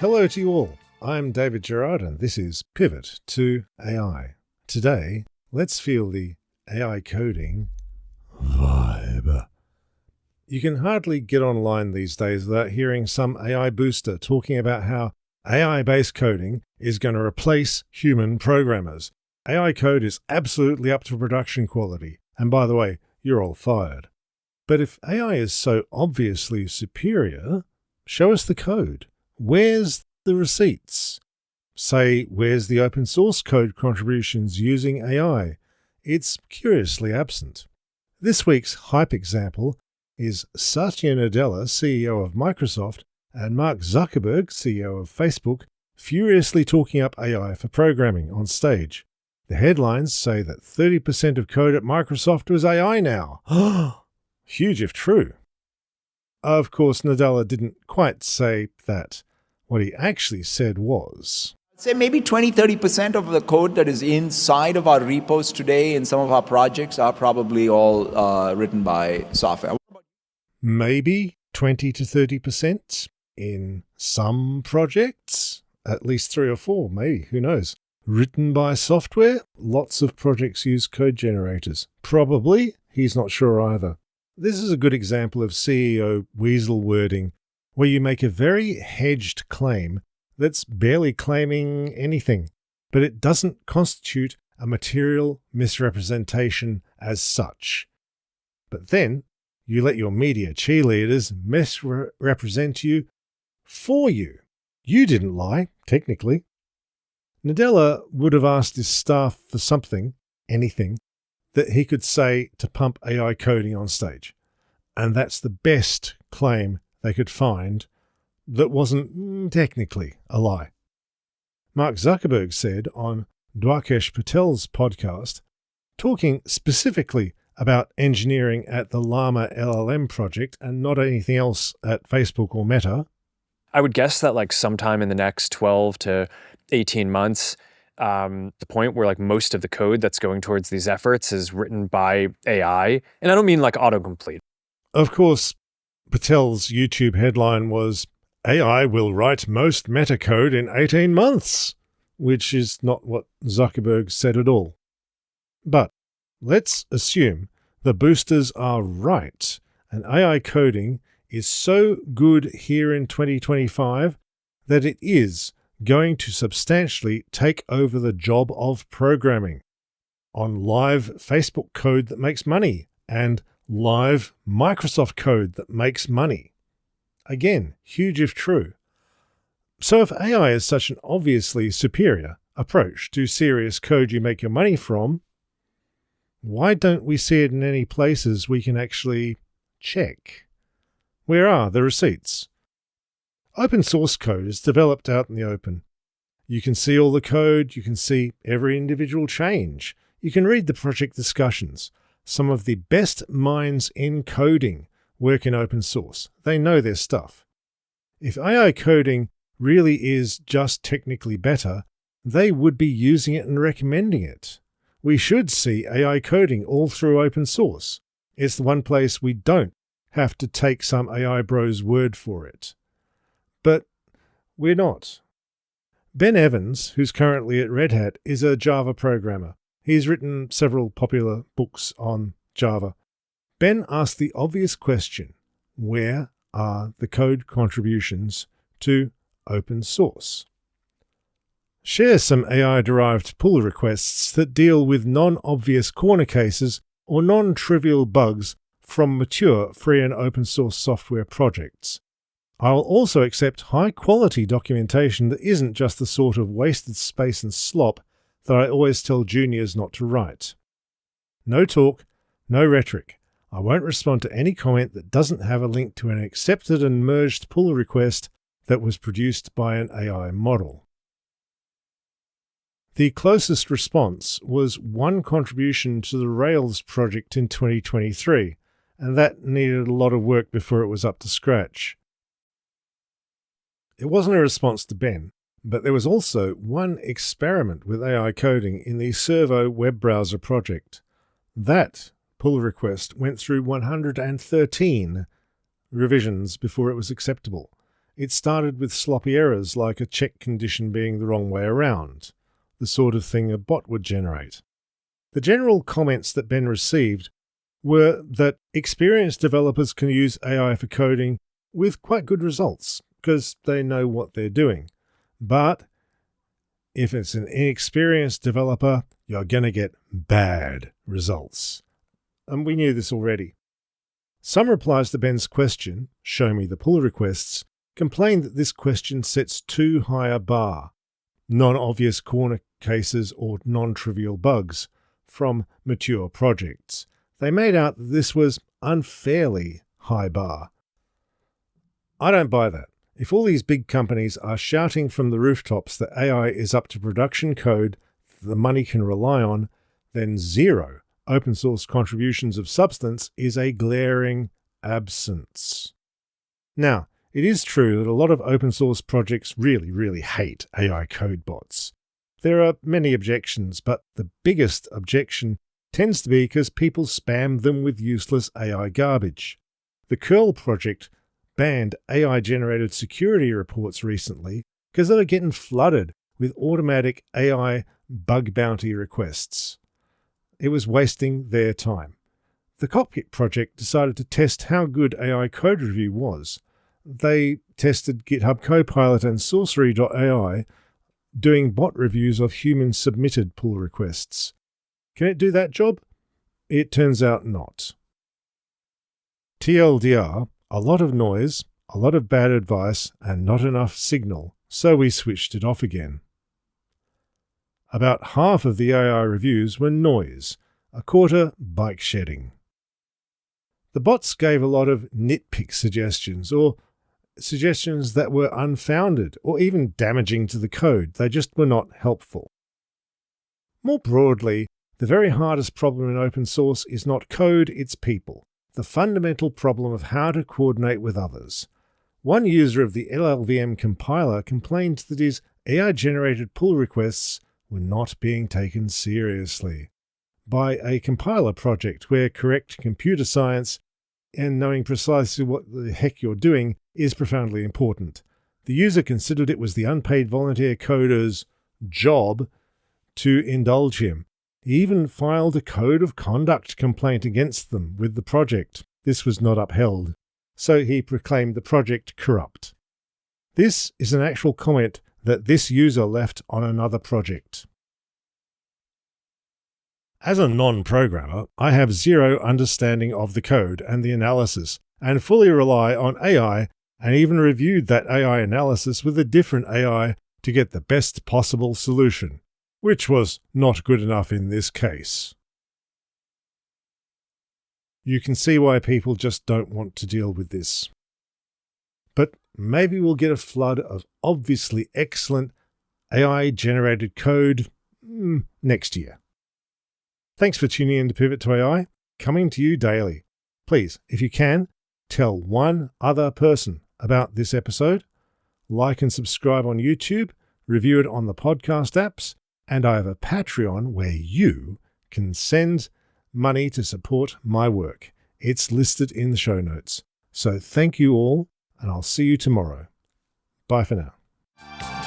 Hello to you all. I'm David Gerard and this is Pivot to AI. Today, let's feel the AI coding vibe. You can hardly get online these days without hearing some AI booster talking about how AI-based coding is going to replace human programmers. AI code is absolutely up to production quality. And by the way, you're all fired. But if AI is so obviously superior, show us the code. Where's the receipts? Say, where's the open source code contributions using AI? It's curiously absent. This week's hype example is Satya Nadella, CEO of Microsoft, and Mark Zuckerberg, CEO of Facebook, furiously talking up AI for programming on stage. The headlines say that 30% of code at Microsoft was AI now. Huge if true. Of course, Nadella didn't quite say that. What he actually said was, say maybe 20-30% of the code that is inside of our repos today in some of our projects are probably all written by software. Maybe 20 to 30% in some projects, at least 3 or 4, maybe, who knows. Written by software? Lots of projects use code generators. Probably, he's not sure either. This is a good example of CEO weasel wording, where you make a very hedged claim that's barely claiming anything, but it doesn't constitute a material misrepresentation as such. But then you let your media cheerleaders misrepresent you for you. You didn't lie, technically. Nadella would have asked his staff for something, anything, that he could say to pump AI coding on stage. And that's the best claim they could find that wasn't technically a lie. Mark Zuckerberg said on Dwakesh Patel's podcast, talking specifically about engineering at the Llama LLM project and not anything else at Facebook or Meta. I would guess that sometime in the next 12 to 18 months, the point where most of the code that's going towards these efforts is written by AI. And I don't mean autocomplete. Of course, Patel's YouTube headline was, AI will write most meta code in 18 months, which is not what Zuckerberg said at all. But let's assume the boosters are right, and AI coding is so good here in 2025 that it is going to substantially take over the job of programming on live Facebook code that makes money and live Microsoft code that makes money. Again, huge if true. So if AI is such an obviously superior approach to serious code you make your money from, why don't we see it in any places we can actually check? Where are the receipts? Open source code is developed out in the open. You can see all the code, you can see every individual change. You can read the project discussions. Some of the best minds in coding work in open source. They know their stuff. If AI coding really is just technically better, they would be using it and recommending it. We should see AI coding all through open source. It's the one place we don't have to take some AI bro's word for it. But we're not. Ben Evans, who's currently at Red Hat, is a Java programmer. He's written several popular books on Java. Ben asked the obvious question, where are the code contributions to open source? Share some AI-derived pull requests that deal with non-obvious corner cases or non-trivial bugs from mature free and open source software projects. I'll also accept high-quality documentation that isn't just the sort of wasted space and slop that I always tell juniors not to write. No talk, no rhetoric. I won't respond to any comment that doesn't have a link to an accepted and merged pull request that was produced by an AI model. The closest response was one contribution to the Rails project in 2023, and that needed a lot of work before it was up to scratch. It wasn't a response to Ben, but there was also one experiment with AI coding in the Servo web browser project. That pull request went through 113 revisions before it was acceptable. It started with sloppy errors like a check condition being the wrong way around, the sort of thing a bot would generate. The general comments that Ben received were that experienced developers can use AI for coding with quite good results because they know what they're doing. But if it's an inexperienced developer, you're going to get bad results. And we knew this already. Some replies to Ben's question, show me the pull requests, complained that this question sets too high a bar. Non-obvious corner cases or non-trivial bugs from mature projects. They made out that this was unfairly high bar. I don't buy that. If all these big companies are shouting from the rooftops that AI is up to production code the money can rely on, then zero open source contributions of substance is a glaring absence. Now, it is true that a lot of open source projects really hate AI code bots. There are many objections, but the biggest objection tends to be because people spam them with useless AI garbage. The curl project banned AI-generated security reports recently because they were getting flooded with automatic AI bug bounty requests. It was wasting their time. The Cockpit project decided to test how good AI code review was. They tested GitHub Copilot and Sorcery.ai doing bot reviews of human-submitted pull requests. Can it do that job? It turns out not. TLDR, a lot of noise, a lot of bad advice, and not enough signal, so we switched it off again. About half of the AI reviews were noise, a quarter bike shedding. The bots gave a lot of nitpick suggestions, or suggestions that were unfounded or even damaging to the code. They just were not helpful. More broadly, the very hardest problem in open source is not code, it's people. The fundamental problem of how to coordinate with others. One user of the LLVM compiler complained that his AI-generated pull requests were not being taken seriously by a compiler project where correct computer science and knowing precisely what the heck you're doing is profoundly important. The user considered it was the unpaid volunteer coder's job to indulge him. He even filed a code of conduct complaint against them with the project. This was not upheld, so he proclaimed the project corrupt. This is an actual comment that this user left on another project. As a non-programmer, I have zero understanding of the code and the analysis, and fully rely on AI, and even reviewed that AI analysis with a different AI to get the best possible solution, which was not good enough in this case. You can see why people just don't want to deal with this. But maybe we'll get a flood of obviously excellent AI-generated code next year. Thanks for tuning in to Pivot to AI, coming to you daily. Please, if you can, tell one other person about this episode, like and subscribe on YouTube, review it on the podcast apps, and I have a Patreon where you can send money to support my work. It's listed in the show notes. So thank you all, and I'll see you tomorrow. Bye for now.